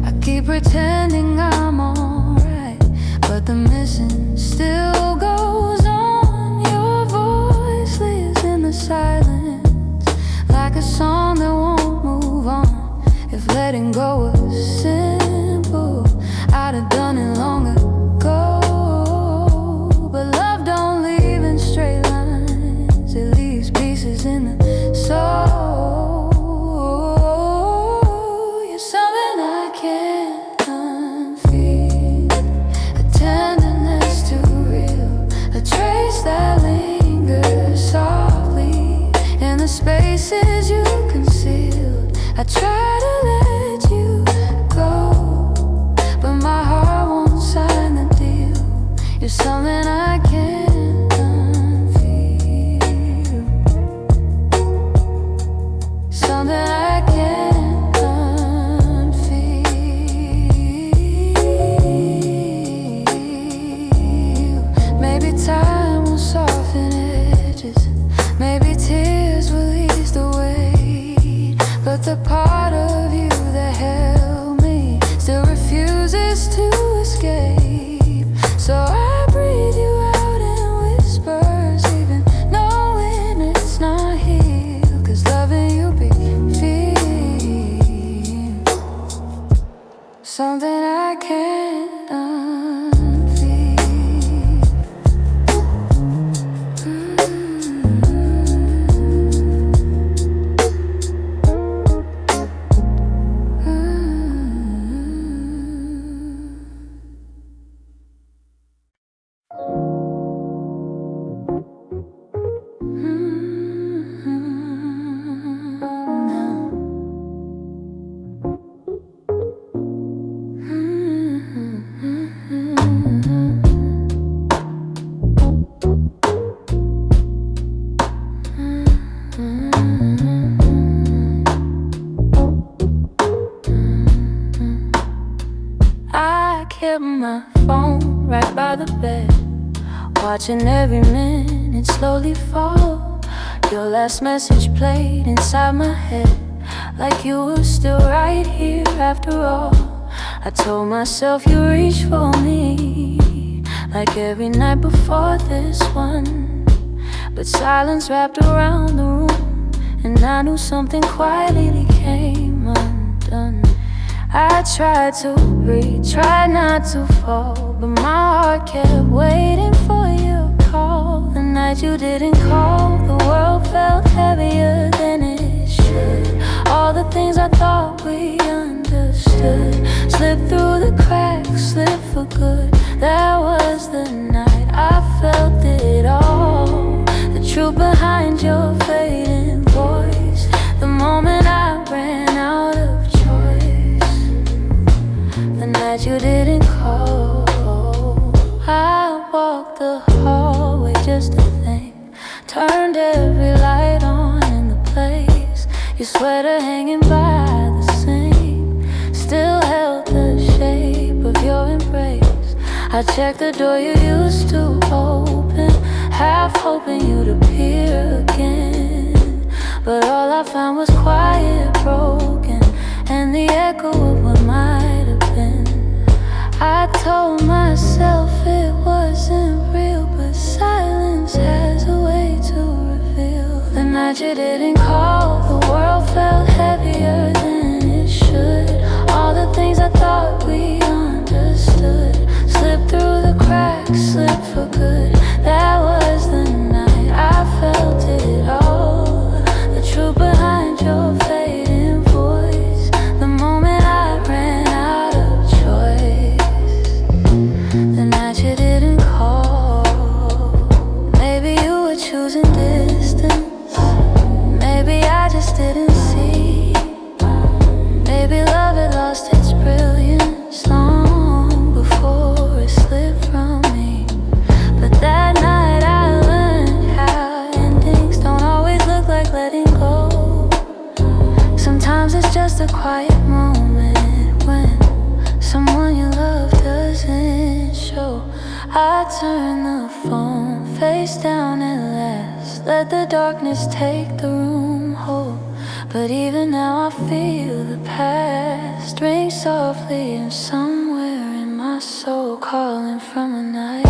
Speaker 1: I keep pretending I'm alright, but the missing still goes on. Your voice lives in the silence, like a song that won't move on. If letting go was simple, I'd have done it long ago. But love don't leave in straight lines, it leaves pieces in the soul. That lingers softly in the spaces you concealed. I try to let you go, but my heart won't sign the deal. You're something I can't unfeel, something I can't unfeel. Maybe time soften edges, maybe tears will ease the weight, but the part of you that held me still refuses to escape. So I breathe you out in whispers, even knowing it's not here, 'cause loving you be feel something I can't unfeel. I kept my phone right by the bed, watching every minute slowly fall. Your last message played inside my head, like you were still right here after all. I told myself you reached for me, like every night before this one. But silence wrapped around the room, and I knew something quietly came undone. I tried to breathe, tried not to fall, but my heart kept waiting for your call. The night you didn't call, the world felt heavier than it should. All the things I thought we understood slipped through the cracks, slipped for good. That was the night I felt it all, the truth behind your fading voice. The moment I ran out of choice, the night you didn't call, I walked the hallway just to think, turned every light on in the place. Your sweater hanging by the sink still held the shape of your embrace. I checked the door you used to open, half hoping you'd appear again. but all I found was quiet, broken, and the echo of what might have been. I told myself it wasn't real, but silence has a way to reveal. The night you didn't call, the world felt heavier than it should. All the things I thought we understood slipped through the cracks, slipped for good. That was the night I felt it all, the truth behind your fading voice, the moment I ran out of choice, the night you didn't call. Maybe you were choosing distance, maybe I just didn't see. Maybe love had lost its brilliance long before it slipped from me. But that night I learned how endings don't always look like letting go. Sometimes it's just a quiet moment when someone you love doesn't show. I turn the phone face down at last, let the darkness take the room whole. But even now I feel the past ring softly, and somewhere in my soul calling from a night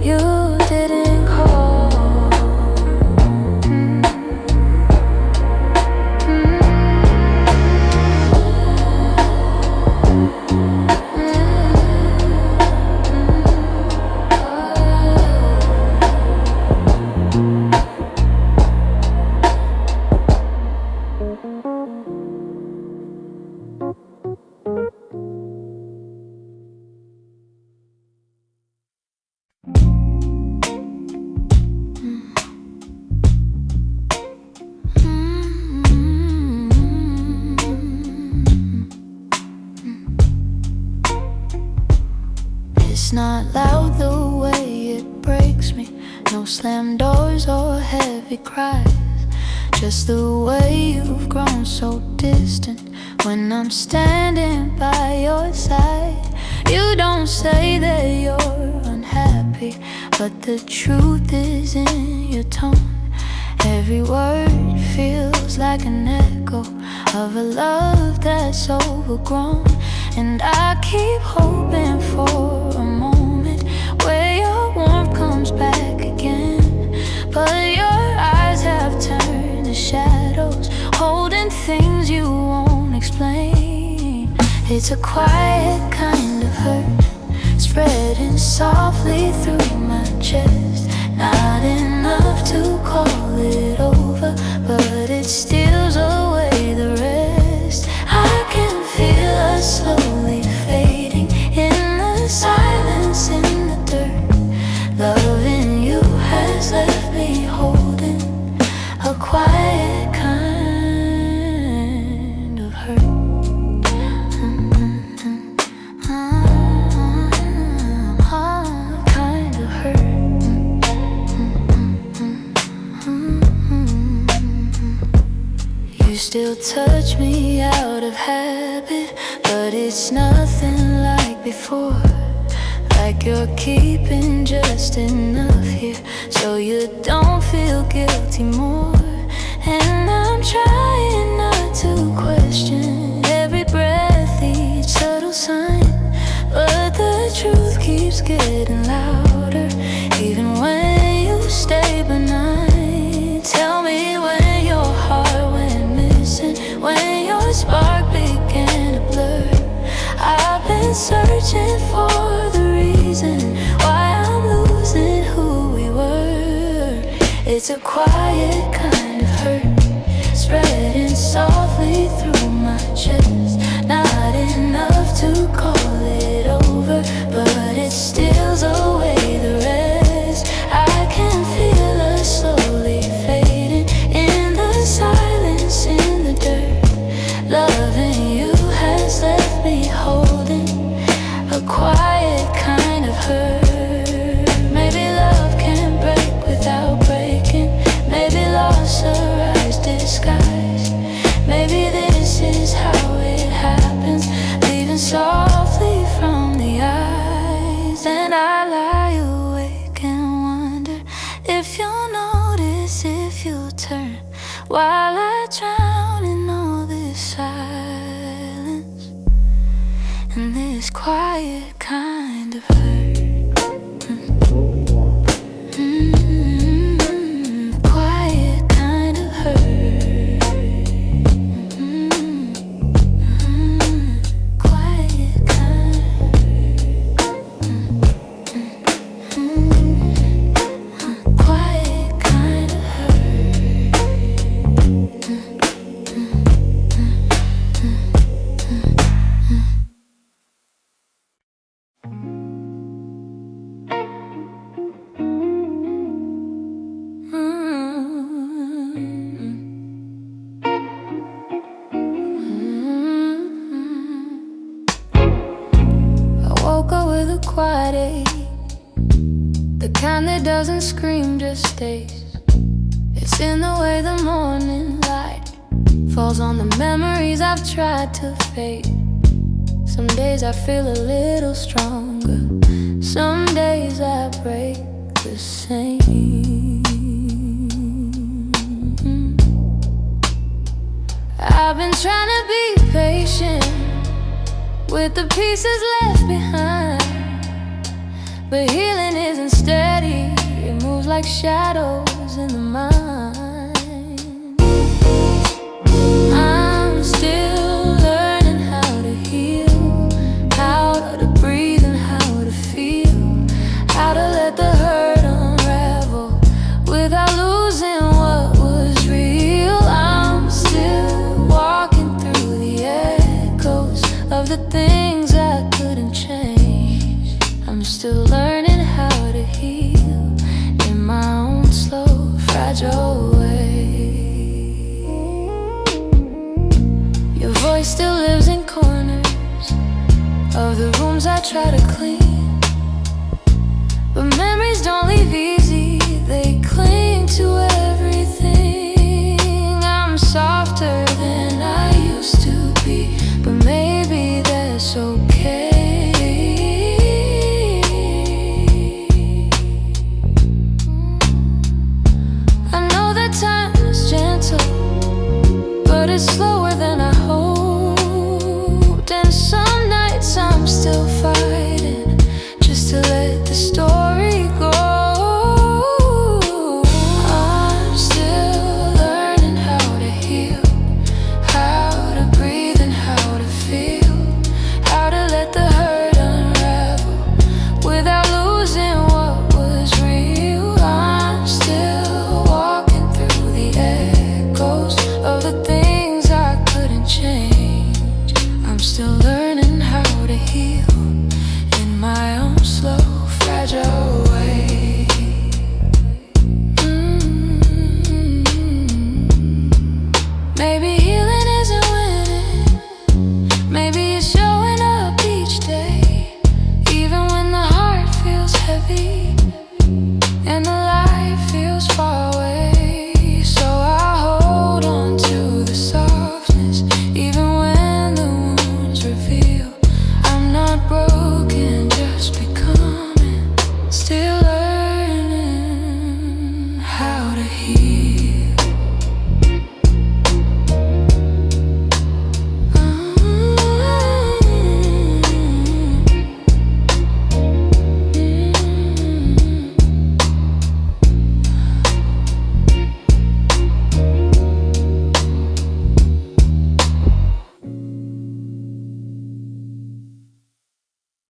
Speaker 1: you didn't call. It's not loud the way it breaks me, no slam doors or heavy cries, just the way you've grown so distant when I'm standing by your side. You don't say that you're unhappy, but the truth is in your tone. Every word feels like an echo of a love that's overgrown. And I keep hoping for a moment where your warmth comes back again, but your eyes have turned to shadows, holding things you won't explain. It's a quiet kind of hurt, spreading softly through my chest. Not enough to call it over, but it steals away the rest. I can feel us slowly fading in the silence, in the dirt. Loving you has left me holding a quiet kind of hurt. Kind of hurt. You still touch me out of habit, but it's nothing like before. Like you're keeping just enough here so you don't feel guilty more. And I'm trying not to question every breath, each subtle sign, but the truth keeps getting louder even when you stay benign. Tell me when your heart went missing, when your spark began to blur. I've been searching for the reason why I'm losing who we were. It's a quiet kind of hurt, spreading softly through my chest. Not enough to call it over, but it steals away the rest. I can feel us slowly fading in the silence, in the dirt. Loving you has left me holding a quiet kind of hurt. Maybe love can break without breaking, maybe lost and this quiet kind of hurt. Quiet kind of hurt. Quiet kind of quiet kind of woke up with a quiet ache, the kind that doesn't scream, just stays. It's in the way the morning light falls on the memories I've tried to fade. Some days I feel a little stronger, some days I break the same. I've been trying to be patient with the pieces left behind, but healing isn't steady, it moves like shadows in the mind. I'm still learning how to heal, how to breathe and how to feel, how to let the hurt unravel without losing what was real. I'm still walking through the echoes of the things I couldn't change. I'm still learning how to heal in my own slow, fragile way. Your voice still lives in corners of the rooms I try to clean, but memories don't leave easy, they cling to everything. I'm softer than I used to be, but maybe that's okay. I know that time is gentle, but it's slower than I hoped, and some nights I'm still fighting